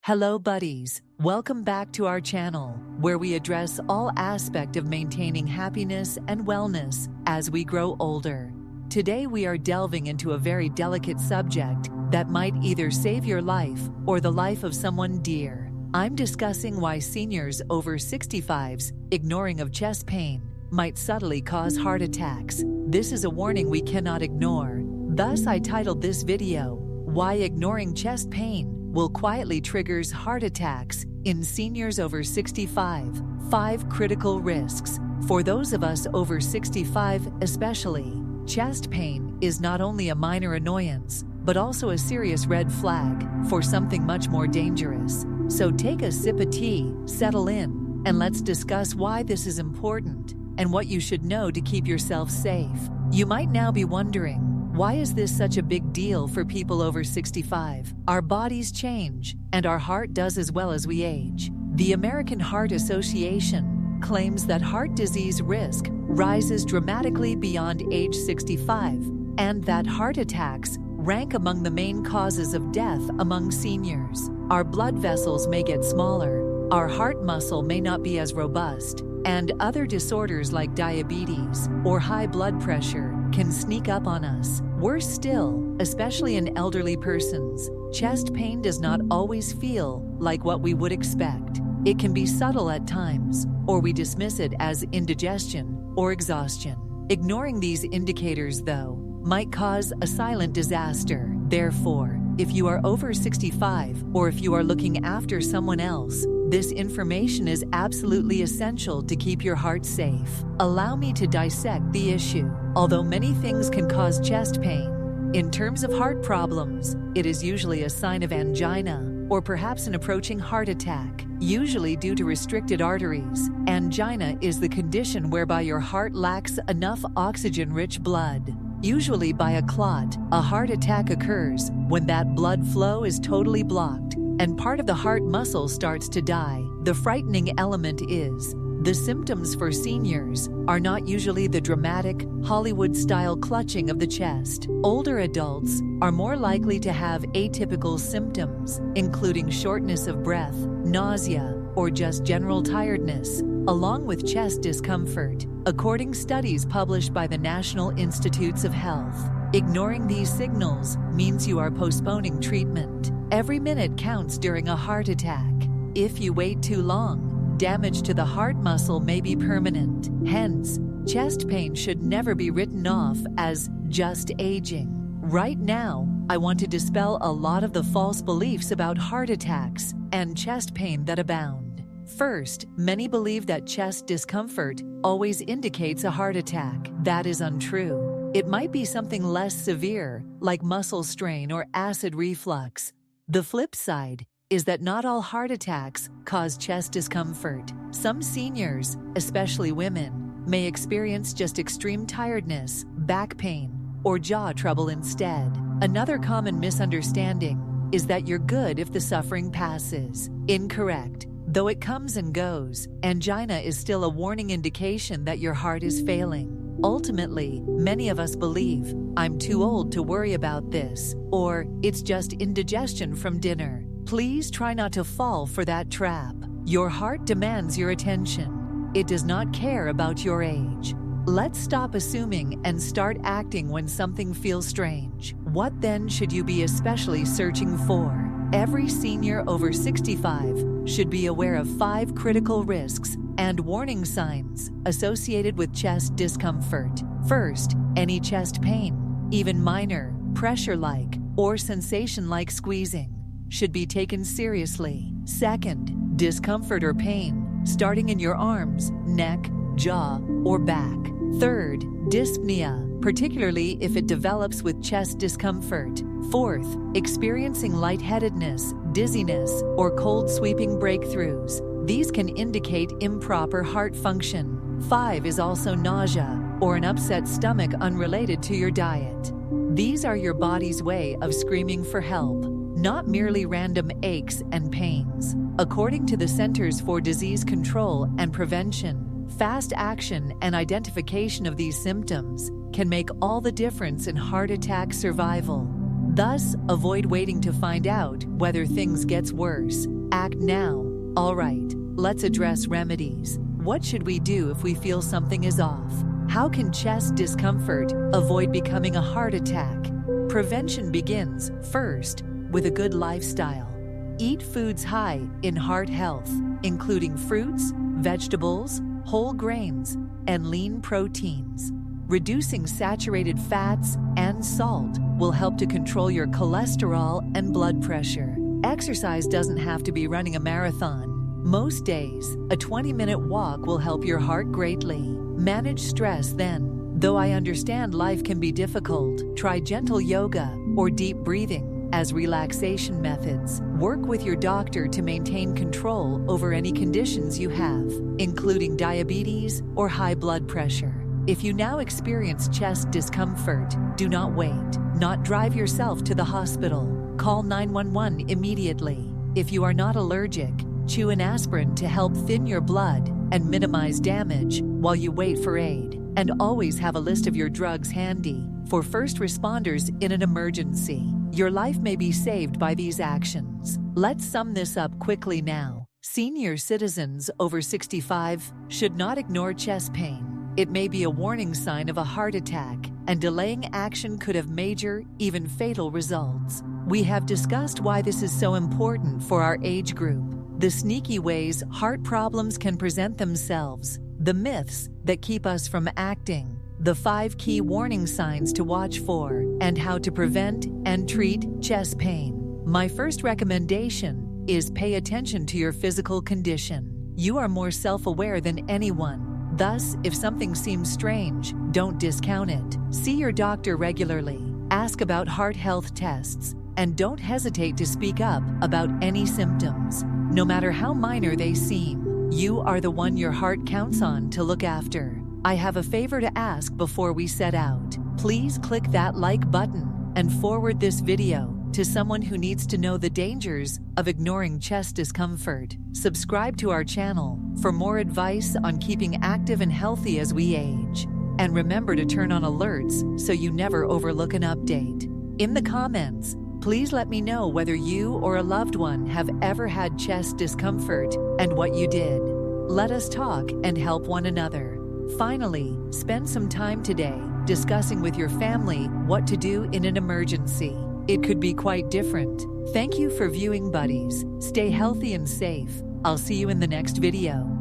Hello buddies, welcome back to our channel, where we address all aspects of maintaining happiness and wellness as we grow older. Today we are delving into a very delicate subject that might either save your life or the life of someone dear. I'm discussing why seniors over 65's ignoring of chest pain might subtly cause heart attacks. This is a warning we cannot ignore. Thus I titled this video, Why Ignoring Chest Pain Will Quietly Triggers Heart Attacks in Seniors Over 65. 5 Critical Risks. For those of us over 65 especially, chest pain is not only a minor annoyance, but also a serious red flag for something much more dangerous. So take a sip of tea, settle in, and let's discuss why this is important and what you should know to keep yourself safe. You might now be wondering, why is this such a big deal for people over 65? Our bodies change, and our heart does as well as we age. The American Heart Association claims that heart disease risk rises dramatically beyond age 65, and that heart attacks rank among the main causes of death among seniors. Our blood vessels may get smaller, our heart muscle may not be as robust, and other disorders like diabetes or high blood pressure can sneak up on us. Worse still, especially in elderly persons, chest pain does not always feel like what we would expect. It can be subtle at times, or we dismiss it as indigestion or exhaustion. Ignoring these indicators, though, might cause a silent disaster. Therefore, if you are over 65 or if you are looking after someone else, this information is absolutely essential to keep your heart safe. Allow me to dissect the issue. Although many things can cause chest pain, in terms of heart problems, it is usually a sign of angina or perhaps an approaching heart attack, usually due to restricted arteries. Angina is the condition whereby your heart lacks enough oxygen-rich blood. Usually by a clot, a heart attack occurs when that blood flow is totally blocked and part of the heart muscle starts to die. The frightening element is, the symptoms for seniors are not usually the dramatic, Hollywood-style clutching of the chest. Older adults are more likely to have atypical symptoms, including shortness of breath, nausea, or just general tiredness, along with chest discomfort, according to studies published by the National Institutes of Health. Ignoring these signals means you are postponing treatment. Every minute counts during a heart attack. If you wait too long, damage to the heart muscle may be permanent. Hence, chest pain should never be written off as just aging. Right now, I want to dispel a lot of the false beliefs about heart attacks and chest pain that abound. First, many believe that chest discomfort always indicates a heart attack. That is untrue. It might be something less severe, like muscle strain or acid reflux. The flip side is that not all heart attacks cause chest discomfort. Some seniors, especially women, may experience just extreme tiredness, back pain, or jaw trouble instead. Another common misunderstanding is that you're good if the suffering passes. Incorrect. Though it comes and goes, angina is still a warning indication that your heart is failing. Ultimately, many of us believe, I'm too old to worry about this, or it's just indigestion from dinner. Please try not to fall for that trap. Your heart demands your attention. It does not care about your age. Let's stop assuming and start acting when something feels strange. What then should you be especially searching for? Every senior over 65 should be aware of 5 critical risks and warning signs associated with chest discomfort. First, any chest pain, even minor, pressure-like, or sensation-like squeezing, should be taken seriously. Second, discomfort or pain, starting in your arms, neck, jaw, or back. Third, dyspnea, particularly if it develops with chest discomfort. Fourth, experiencing lightheadedness, dizziness, or cold sweeping breakthroughs. These can indicate improper heart function. 5 is also nausea, or an upset stomach unrelated to your diet. These are your body's way of screaming for help, not merely random aches and pains. According to the Centers for Disease Control and Prevention, fast action and identification of these symptoms can make all the difference in heart attack survival. Thus, avoid waiting to find out whether things get worse. Act now. All right, let's address remedies. What should we do if we feel something is off? How can chest discomfort avoid becoming a heart attack? Prevention begins, first, with a good lifestyle. Eat foods high in heart health, including fruits, vegetables, whole grains, and lean proteins. Reducing saturated fats and salt will help to control your cholesterol and blood pressure. Exercise doesn't have to be running a marathon. Most days, a 20-minute walk will help your heart greatly. Manage stress then. Though I understand life can be difficult, try gentle yoga or deep breathing as relaxation methods. Work with your doctor to maintain control over any conditions you have, including diabetes or high blood pressure. If you now experience chest discomfort, do not wait. Not drive yourself to the hospital. Call 911 immediately. If you are not allergic, chew an aspirin to help thin your blood and minimize damage while you wait for aid. And always have a list of your drugs handy for first responders in an emergency. Your life may be saved by these actions. Let's sum this up quickly now. Senior citizens over 65 should not ignore chest pain. It may be a warning sign of a heart attack, and delaying action could have major, even fatal results. We have discussed why this is so important for our age group, the sneaky ways heart problems can present themselves, the myths that keep us from acting, the 5 key warning signs to watch for, and how to prevent and treat chest pain. My first recommendation is pay attention to your physical condition. You are more self-aware than anyone. Thus, if something seems strange, don't discount it. See your doctor regularly, ask about heart health tests, and don't hesitate to speak up about any symptoms. No matter how minor they seem, you are the one your heart counts on to look after. I have a favor to ask before we set out. Please click that like button and forward this video to someone who needs to know the dangers of ignoring chest discomfort. Subscribe to our channel for more advice on keeping active and healthy as we age. And remember to turn on alerts so you never overlook an update. In the comments, please let me know whether you or a loved one have ever had chest discomfort and what you did. Let us talk and help one another. Finally, spend some time today discussing with your family what to do in an emergency. It could be quite different. Thank you for viewing, buddies. Stay healthy and safe. I'll see you in the next video.